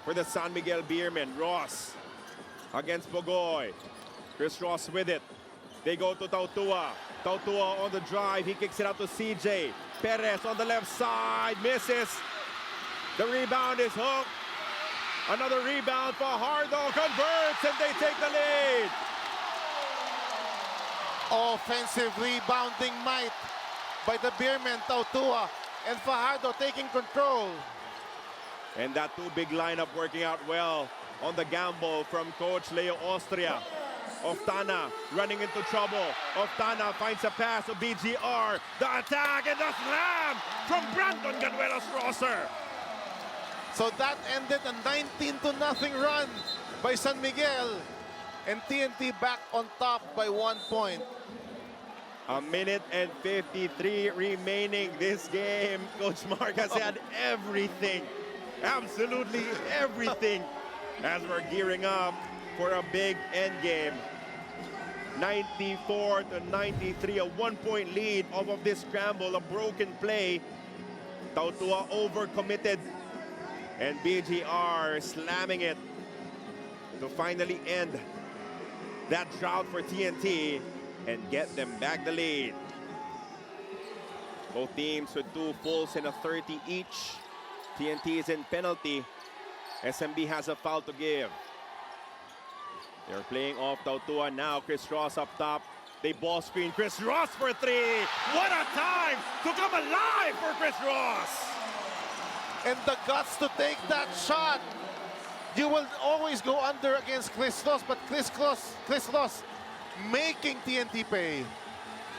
for the San Miguel Beermen. Ross against Bogoy. Chris Ross with it. They go to Tautua. Tautua on the drive. He kicks it out to CJ. Perez on the left side. Misses. The rebound is hooked. Another rebound for Hardo. Converts and they take the lead. Offensive rebounding might by the Beermen. Tautua and Fajardo taking control. And that two big lineup working out well on the gamble from Coach Leo Austria. Oftana running into trouble. Oftana finds a pass to BGR. The attack and the slam from Brandon Ganuelos-Rosser. So that ended a 19-0 run by San Miguel. And TNT back on top by 1 point. A minute and 53 remaining this game. Coach Mark has had everything, absolutely everything, as we're gearing up for a big end game. 94-93, a 1 point lead off of this scramble, a broken play. Tautua overcommitted and BGR slamming it to finally end that drought for TNT and get them back the lead. Both teams with 2 fulls and a 30 each. TNT is in penalty. SMB has a foul to give. They're playing off Tautua now. Chris Ross up top. They ball screen. Chris Ross for 3. What a time to come alive for Chris Ross. And the guts to take that shot. You will always go under against Chris Ross, but Chris Ross making TNT pay.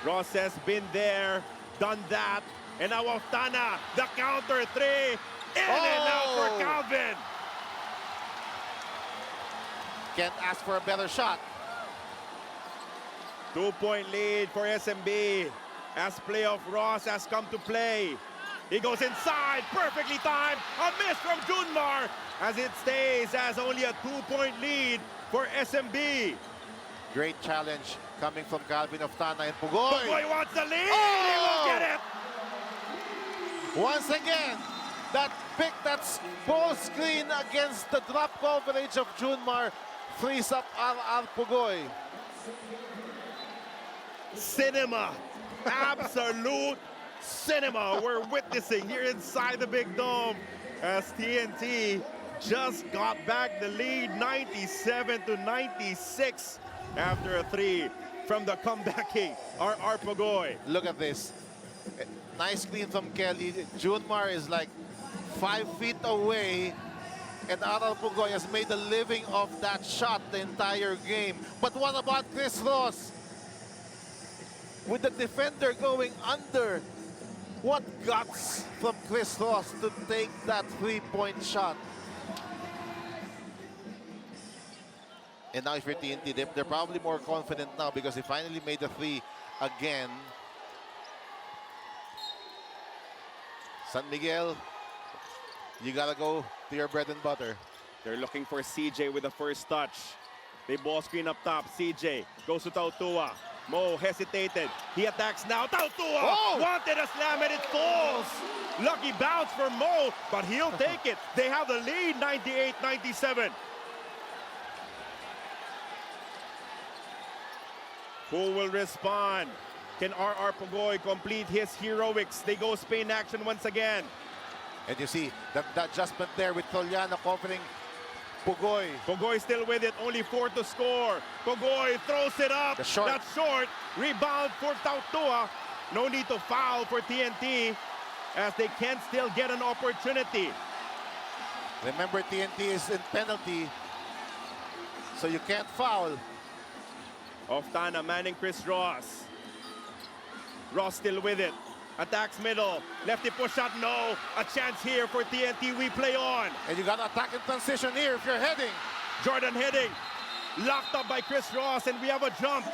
Ross has been there, done that. And now Oftana, the counter 3. In and out for Calvin. Can't ask for a better shot. 2 point lead for SMB as playoff Ross has come to play. He goes inside, perfectly timed. A miss from Junmar as it stays as only a 2 point lead for SMB. Great challenge coming from Calvin Oftana and Pugoy. Pugoy wants the lead. He will get it. Once again, that pick, that's ball screen against the drop coverage of Junmar frees up Al Pugoy. Cinema, absolute cinema we're witnessing here inside the Big Dome as TNT just got back the lead 97-96 after a 3 from the comeback king, R. Pugoy. Look at this. Nice screen from Kelly. Junmar is like 5 feet away, and Aral Pugoy has made a living of that shot the entire game. But what about Chris Ross? With the defender going under, what guts from Chris Ross to take that 3-point shot. And now if you're TNT, they're probably more confident now because they finally made a 3 again. San Miguel, you gotta go to your bread and butter. They're looking for CJ with the first touch. They ball screen up top. CJ goes to Tautua. Mo hesitated. He attacks now. Tautua wanted a slam and it falls. Lucky bounce for Mo, but he'll take it. They have the lead, 98-97. Who will respond? Can R. Pugoy complete his heroics? They go Spain action once again. And you see that adjustment there with Toliano covering Pugoy. Pugoy still with it, only 4 to score. Pugoy throws it up. That's short. Rebound for Tautua. No need to foul for TNT as they can still get an opportunity. Remember, TNT is in penalty, so you can't foul. Oftana manning Chris Ross. Ross still with it. Attacks middle. Lefty push shot, no. A chance here for TNT. We play on. And you got to attack in transition here if you're heading. Jordan heading. Locked up by Chris Ross, and we have a jump.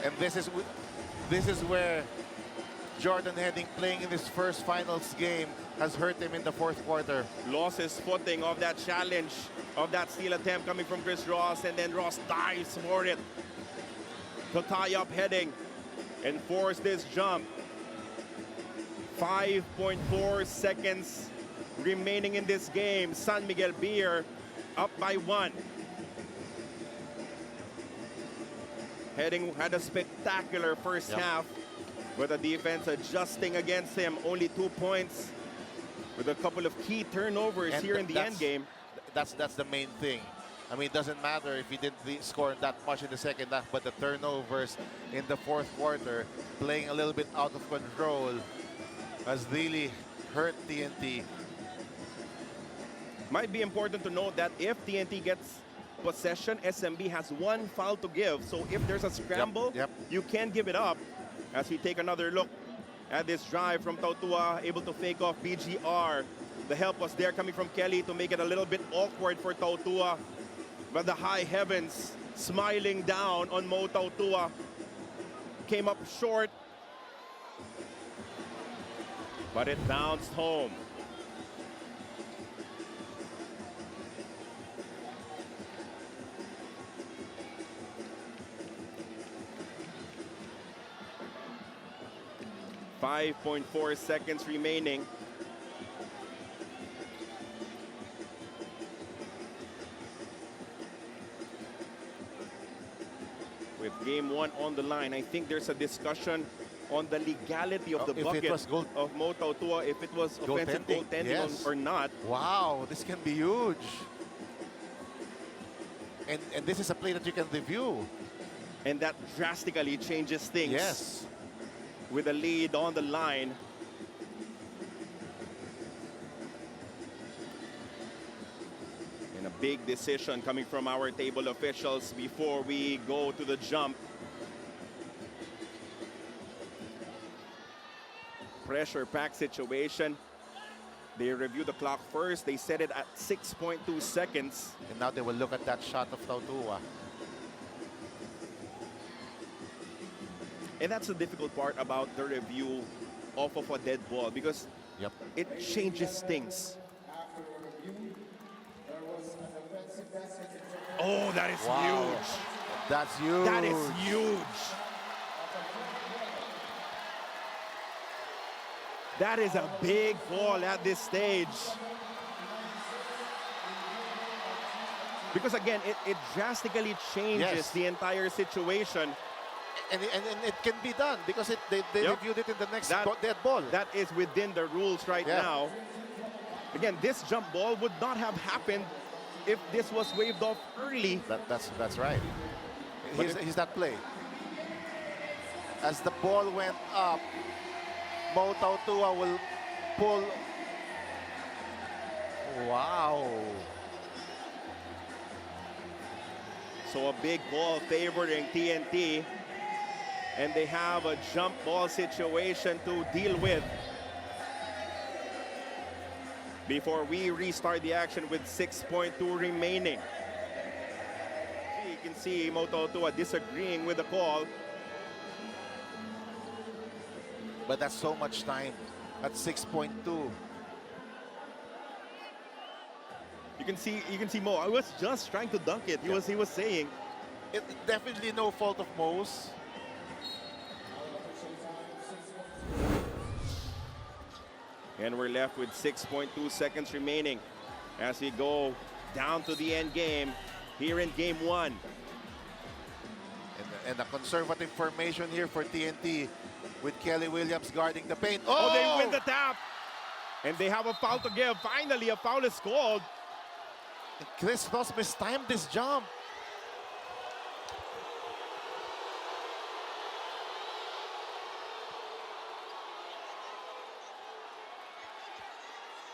And this is where Jordan Heading, playing in his first finals game, has hurt him in the fourth quarter. Lost his footing of that challenge, of that steal attempt coming from Chris Ross, and then Ross dives for it. to tie up heading and force this jump. 5.4 seconds remaining in this game. San Miguel Beer up by 1. Heading had a spectacular first half, with the defense adjusting against him. Only 2 points with a couple of key turnovers And here in the end game. That's the main thing. I mean, it doesn't matter if he didn't score that much in the second half, but the turnovers in the fourth quarter, playing a little bit out of control, has really hurt TNT. Might be important to note that if TNT gets possession, SMB has 1 foul to give. So if there's a scramble, you can give it up. As we take another look at this drive from Tautua, able to fake off BGR. The help was there coming from Kelly to make it a little bit awkward for Tautua. But the high heavens smiling down on Mo Tautua. Came up short, but it bounced home. .4 seconds remaining. With game 1 on the line, I think there's a discussion on the legality of the bucket of Mo Tautua, if it was offensive goaltending or not. Wow, this can be huge. And this is a play that you can review. And that drastically changes things. Yes. With a lead on the line. And a big decision coming from our table officials before we go to the jump. Pressure-packed situation. They review the clock first. They set it at 6.2 seconds. And now they will look at that shot of Tautua. And that's the difficult part about the review off of a dead ball, because it changes things. Oh, that is huge. That's huge. That is huge. That is a big ball at this stage. Because again, it drastically changes the entire situation. And it can be done because they reviewed it in the next dead ball. That is within the rules right now. Again, this jump ball would not have happened if this was waved off early. That's right. Here's that play. As the ball went up, Mo Tautua will pull. Wow. So a big ball favoring TNT. And they have a jump ball situation to deal with before we restart the action with 6.2 remaining. You can see Mo Tautua disagreeing with the call. But that's so much time at 6.2. You can see Mo. I was just trying to dunk it. He was saying. It definitely no fault of Mo's. And we're left with 6.2 seconds remaining as we go down to the end game here in game 1. And a conservative formation here for TNT with Kelly Williams guarding the paint. Oh, they win the tap. And they have a foul to give. Finally, a foul is called. And Chris Ross mistimed this jump.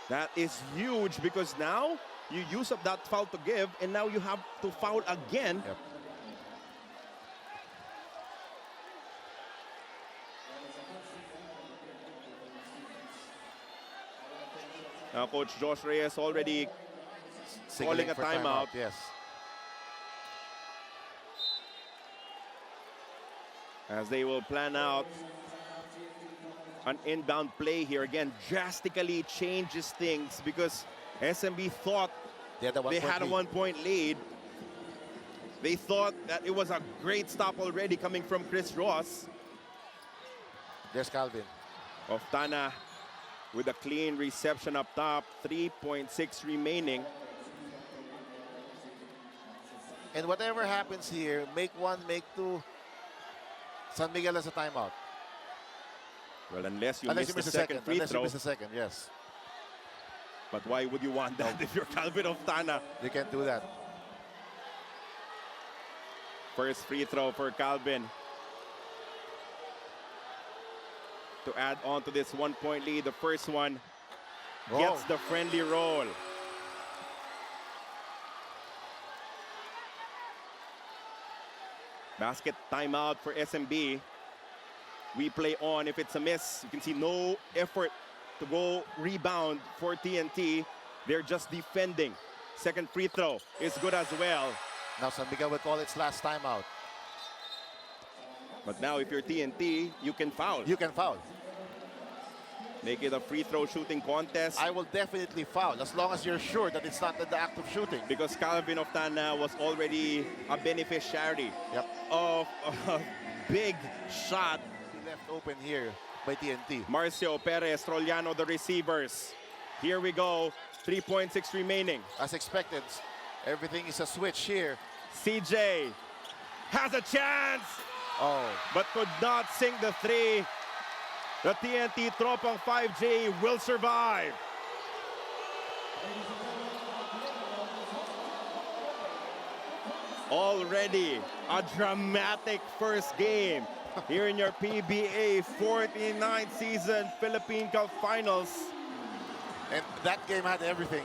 That is huge because now you use up that foul to give and now you have to foul again. Now Coach Josh Reyes already calling a timeout. Yes. As they will plan out an inbound play here. Again, drastically changes things because SMB thought they had a 1-point lead. They thought that it was a great stop already coming from Chris Ross. There's Calvin. Oftana with a clean reception up top. 3.6 remaining. And whatever happens here, make one, make two. San Miguel has a timeout. Well, unless you Unless miss you the second free Unless throw. you miss a second, yes. But why would you want that if you're Calvin Oftana? You can't do that. First free throw for Calvin. To add on to this 1-point lead, the first one gets the friendly roll. Basket timeout for SMB. We play on if it's a miss. You can see no effort to go rebound for TNT. They're just defending. Second free throw is good as well. Now San Miguel will call its last timeout. But now if you're TNT, you can foul. You can foul. Make it a free throw shooting contest. I will definitely foul as long as you're sure that it's not in the act of shooting. Because Calvin Oftana was already a beneficiary of a big shot. He left open here by TNT. Marcio Perez, Trollano, the receivers. Here we go. 3.6 remaining. As expected, everything is a switch here. CJ has a chance, Oh, but could not sink the three. The TNT Tropang 5J will survive. Already a dramatic first game here in your PBA 49th season Philippine Cup Finals. and that game had everything.